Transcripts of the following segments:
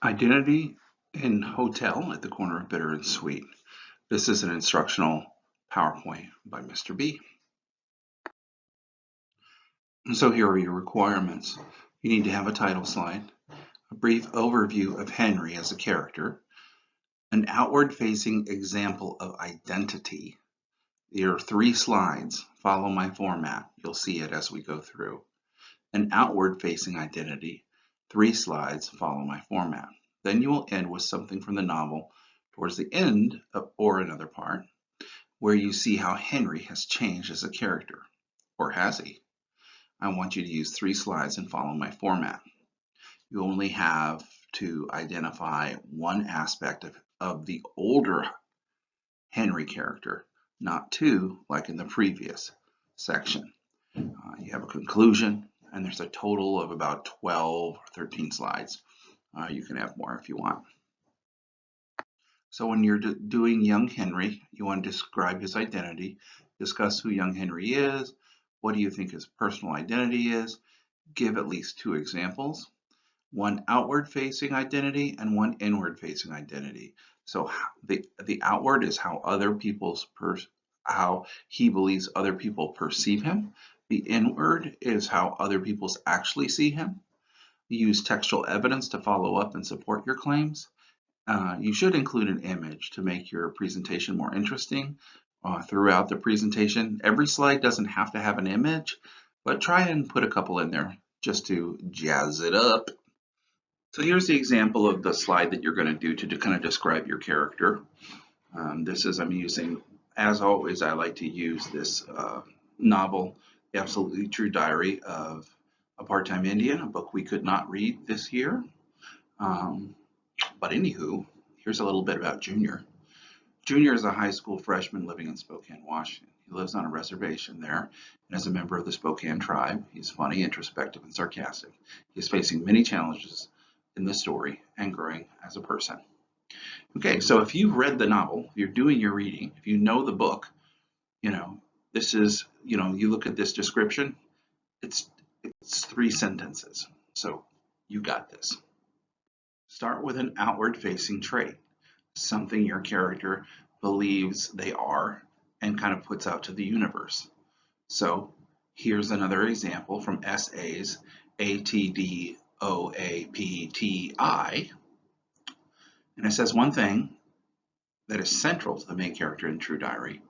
Identity in Hotel at the Corner of Bitter and Sweet. This is an instructional PowerPoint by Mr. B. And so here are your requirements. You need to have a title slide, a brief overview of Henry as a character, an outward-facing example of identity. There are 3 slides. Follow my format. You'll see it as we go through. An outward-facing identity, 3 slides. Follow my format. Then you will end with something from the novel towards the end or another part where you see how Henry has changed as a character. Or has he? I want you to use 3 slides and follow my format. You only have to identify one aspect of the older Henry character, not 2 like in the previous section. You have a conclusion, and there's a total of about 12 or 13 slides. You can have more if you want. So when you're doing young Henry, you want to describe his identity, discuss who young Henry is, what do you think his personal identity is, give at least 2 examples, one outward-facing identity and one inward-facing identity. So the outward is how he believes other people perceive him. The inward is how other people actually see him. You use textual evidence to follow up and support your claims. You should include an image to make your presentation more interesting throughout the presentation. Every slide doesn't have to have an image, but try and put a couple in there just to jazz it up. So here's the example of the slide that you're going to do to kind of describe your character. I'm using, as always, I like to use this novel, The Absolutely True Diary of a Part-Time Indian, a book we could not read this year. But anywho, here's a little bit about Junior. Junior is a high school freshman living in Spokane, Washington. He lives on a reservation there and is a member of the Spokane tribe. He's funny, introspective, and sarcastic. He's facing many challenges in the story and growing as a person. Okay, so if you've read the novel, you're doing your reading, if you know the book, this is, you look at this description, it's 3 sentences. So you got this. Start with an outward-facing trait, something your character believes they are and kind of puts out to the universe. So here's another example from essays ATDOAPTI. And it says one thing that is central to the main character in True Diary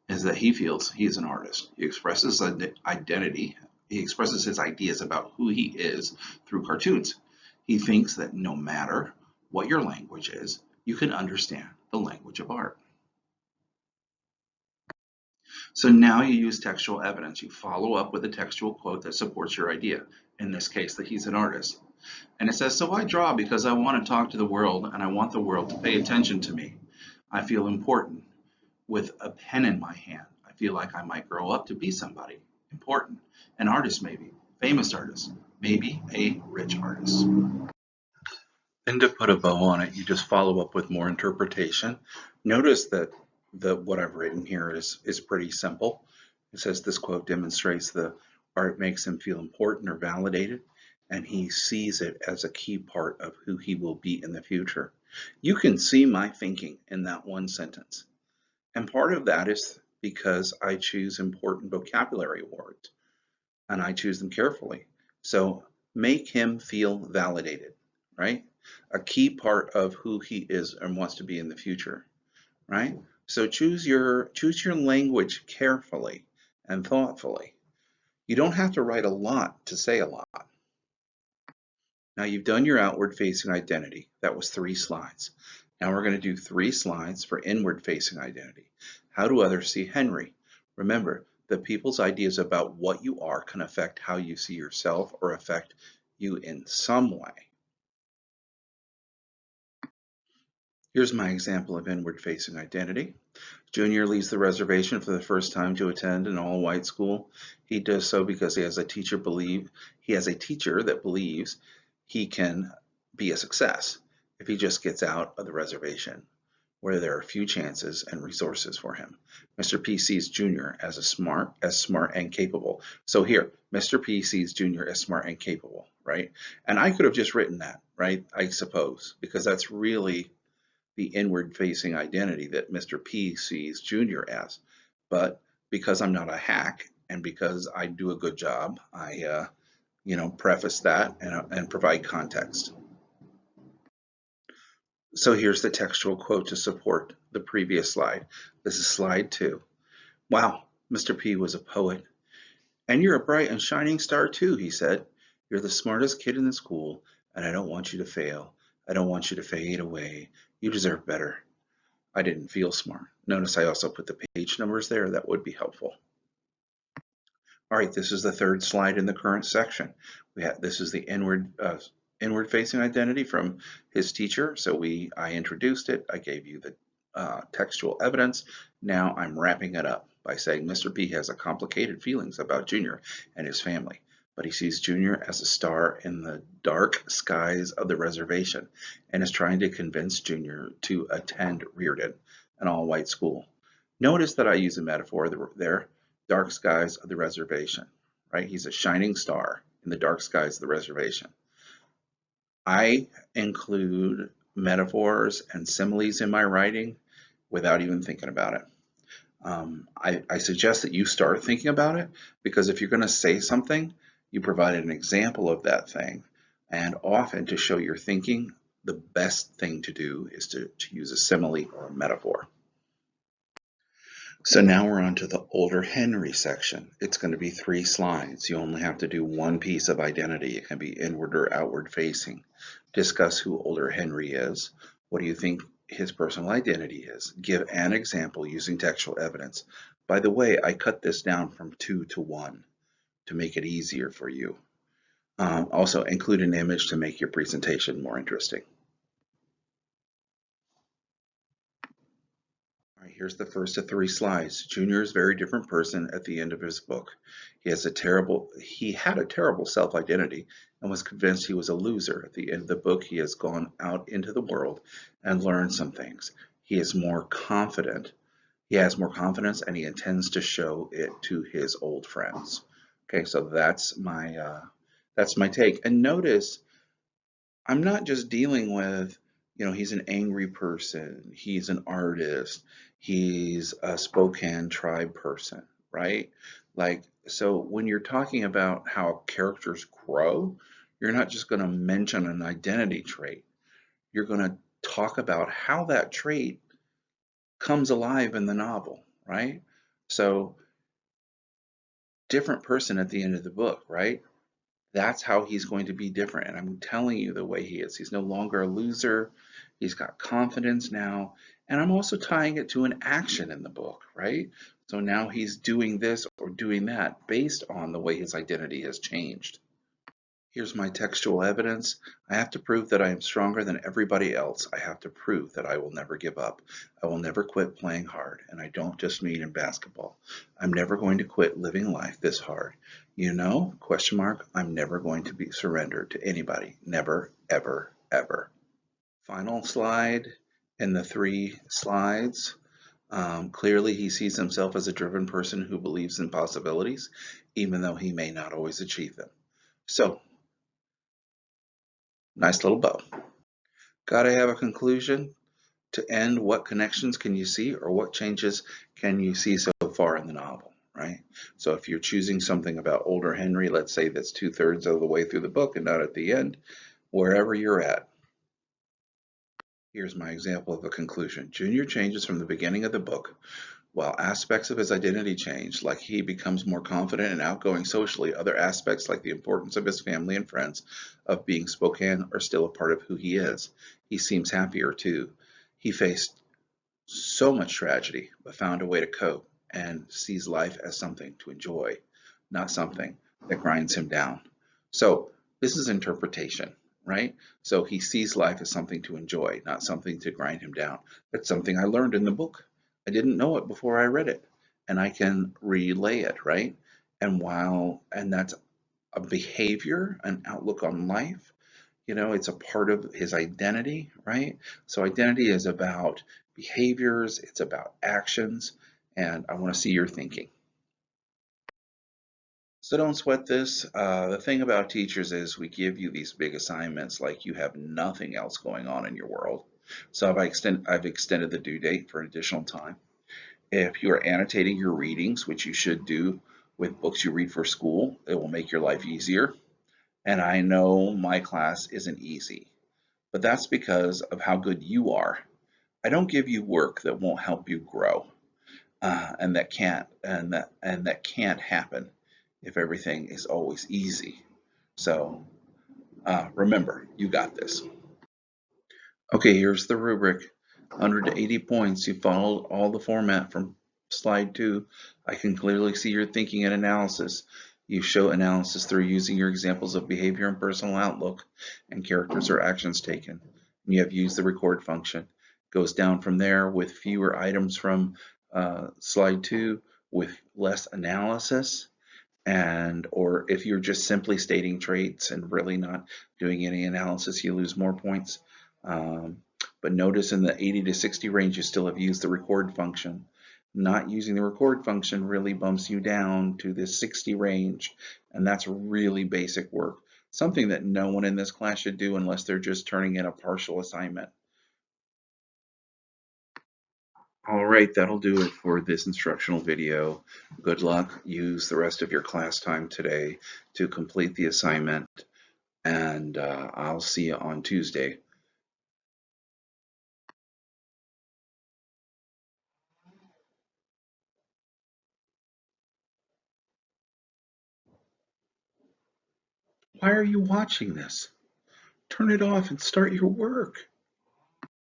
is that he feels he is an artist. He expresses an identity. He expresses his ideas about who he is through cartoons. He thinks that no matter what your language is, you can understand the language of art. So now you use textual evidence. You follow up with a textual quote that supports your idea, in this case that he's an artist. And it says, so I draw because I want to talk to the world and I want the world to pay attention to me. I feel important. With a pen in my hand, I feel like I might grow up to be somebody important, an artist maybe, famous artist, maybe a rich artist. Then to put a bow on it, you just follow up with more interpretation. Notice that what I've written here is pretty simple. It says this quote demonstrates the art makes him feel important or validated, and he sees it as a key part of who he will be in the future. You can see my thinking in that one sentence. And part of that is because I choose important vocabulary words, and I choose them carefully. So make him feel validated, right? A key part of who he is and wants to be in the future, right? So choose your language carefully and thoughtfully. You don't have to write a lot to say a lot. Now you've done your outward-facing identity. That was 3 slides. Now we're going to do 3 slides for inward-facing identity. How do others see Henry? Remember that people's ideas about what you are can affect how you see yourself or affect you in some way. Here's my example of inward-facing identity. Junior leaves the reservation for the first time to attend an all-white school. He does so because he has a teacher that believes he can be a success if he just gets out of the reservation. where there are few chances and resources for him. Mr. P sees Junior as smart and capable. So here, Mr. P sees Junior as smart and capable, right? And I could have just written that, right? I suppose, because that's really the inward-facing identity that Mr. P sees Junior as. But because I'm not a hack and because I do a good job, I preface that and provide context. So here's the textual quote to support the previous slide. This is slide 2. Wow, Mr. P was a poet. And you're a bright and shining star too, he said. You're the smartest kid in the school, and I don't want you to fail. I don't want you to fade away. You deserve better. I didn't feel smart. Notice I also put the page numbers there. That would be helpful. All right, this is the third slide in the current section. This is the inward-facing identity from his teacher. So I introduced it. I gave you the textual evidence. Now I'm wrapping it up by saying Mr. B has complicated feelings about Junior and his family, but he sees Junior as a star in the dark skies of the reservation and is trying to convince Junior to attend Reardon, an all-white school. Notice that I use a metaphor there, dark skies of the reservation, right? He's a shining star in the dark skies of the reservation. I include metaphors and similes in my writing without even thinking about it. I suggest that you start thinking about it, because if you're going to say something, you provide an example of that thing. And often, to show your thinking, the best thing to do is to use a simile or a metaphor. So now we're on to the older Henry section. It's going to be 3 slides. You only have to do one piece of identity. It can be inward or outward facing. Discuss who older Henry is. What do you think his personal identity is? Give an example using textual evidence. By the way, I cut this down from 2 to 1 to make it easier for you. Also, include an image to make your presentation more interesting. All right, here's the first of 3 slides. Junior is a very different person at the end of his book. He had a terrible self-identity and was convinced he was a loser. At the end of the book, he has gone out into the world and learned some things. He is more confident. He has more confidence, and he intends to show it to his old friends. Okay, so that's my take. And notice, I'm not just dealing with, he's an angry person, he's an artist, he's a Spokane tribe person, right? So when you're talking about how characters grow, you're not just going to mention an identity trait. You're going to talk about how that trait comes alive in the novel, right? So, different person at the end of the book, right? That's how he's going to be different. And I'm telling you the way he is. He's no longer a loser. He's got confidence now. And I'm also tying it to an action in the book, right? So now he's doing this or doing that based on the way his identity has changed. Here's my textual evidence. I have to prove that I am stronger than everybody else. I have to prove that I will never give up. I will never quit playing hard, and I don't just mean in basketball. I'm never going to quit living life this hard. Question mark, I'm never going to be surrendered to anybody. Never, ever, ever. Final slide in the 3 slides. Clearly, he sees himself as a driven person who believes in possibilities, even though he may not always achieve them. So, nice little bow. Gotta have a conclusion to end. What connections can you see, or what changes can you see so far in the novel, right? So if you're choosing something about older Henry, let's say that's 2/3 of the way through the book and not at the end, wherever you're at. Here's my example of a conclusion. Junior changes from the beginning of the book. While aspects of his identity change, like he becomes more confident and outgoing socially, other aspects like the importance of his family and friends, of being Spokane, are still a part of who he is. He seems happier too. He faced so much tragedy, but found a way to cope and sees life as something to enjoy, not something that grinds him down. So this is interpretation, right? So he sees life as something to enjoy, not something to grind him down. That's something I learned in the book. I didn't know it before I read it, and I can relay it, right? And that's a behavior, an outlook on life, You know, it's a part of his identity, right? So identity is about behaviors, it's about actions, and I want to see your thinking. So don't sweat this. The thing about teachers is we give you these big assignments like you have nothing else going on in your world. So I've extended the due date for additional time. If you are annotating your readings, which you should do with books you read for school, it will make your life easier. And I know my class isn't easy, but that's because of how good you are. I don't give you work that won't help you grow, and that can't happen if everything is always easy. So remember, you got this. Okay, here's the rubric. 180 points. You followed all the format from slide 2. I can clearly see your thinking and analysis. You show analysis through using your examples of behavior and personal outlook and characters or actions taken. And you have used the record function. Goes down from there with fewer items from slide 2 with less analysis, and or if you're just simply stating traits and really not doing any analysis, you lose more points. But notice in the 80 to 60 range, you still have used the record function. Not using the record function really bumps you down to the 60 range, and that's really basic work. Something that no one in this class should do unless they're just turning in a partial assignment. All right, that'll do it for this instructional video. Good luck. Use the rest of your class time today to complete the assignment, and I'll see you on Tuesday. Why are you watching this? Turn it off and start your work.